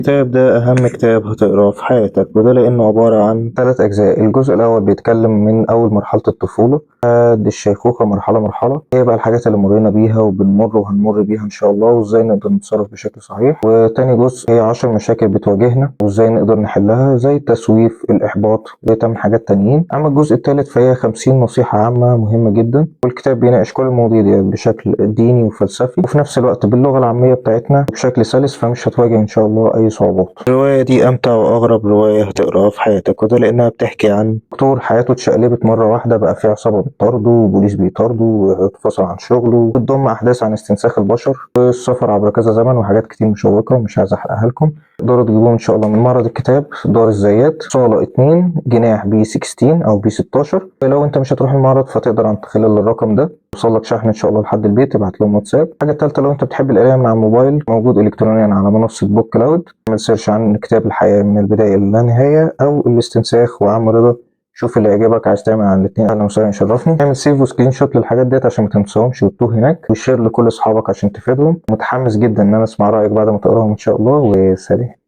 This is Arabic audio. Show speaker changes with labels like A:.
A: الكتاب ده أهم كتاب هتقراه في حياتك، وده لأنه عبارة عن 3 أجزاء. الجزء الأول بيتكلم من أول مرحلة الطفولة لحد الشيخوخة، مرحلة مرحلة. هي بقى الحاجات اللي مرينا بيها وبنمر وهنمر بيها إن شاء الله، وإزاي نقدر نتصرف بشكل صحيح. وتاني جزء هي 10 مشاكل بتواجهنا وإزاي نقدر نحلها، زي التسويف، الإحباط، وتم حاجات تانيين. أما الجزء التالت فهي 50 نصيحة عامة مهمة جدا، والكتاب بيناقش كل المواضيع دي بشكل ديني وفلسفي، وفي نفس الوقت باللغة العامية بتاعتنا بشكل سلس، فمش هتواجه إن شاء الله أي صعوبات. الرواية دي أمتع وأغرب رواية هتقراها في حياتك، وده لأنها بتحكي عن دكتور حياته اتشقلبت مرة واحدة، بقى في عصابة بتطارده وبوليس بيطارده واتفصل عن شغله، وبتضم أحداث عن استنساخ البشر والسفر عبر كذا زمن وحاجات كتير مشوقة ومش عايز أحرقها لكم. تقدروا تجيبوه إن شاء الله من معرض الكتاب دار الزيات، صالة 2، جناح بي 16 أو بي 16. لو أنت مش هتروح المعرض فتقدر عن خلال الرقم ده يوصل لك شحن ان شاء الله لحد البيت، ابعت لهم واتساب. الحاجه الثالثه، لو انت بتحب القرايه من على الموبايل، موجود الكترونيا على منصه بوك كلاود. اعمل سيرش عن كتاب الحياه من البدايه للا نهايه او الاستنساخ وعم رضا، شوف اللي يعجبك. عايز تعمل عن الاثنين اهلا وسهلا، يشرفني. اعمل سيف وسكرين شوت للحاجات ديت عشان ما تنساهمش وتتوه هناك، وشير لكل اصحابك عشان تفيدهم. متحمس جدا ان انا اسمع رايك بعد ما تقراهم ان شاء الله، وسلام.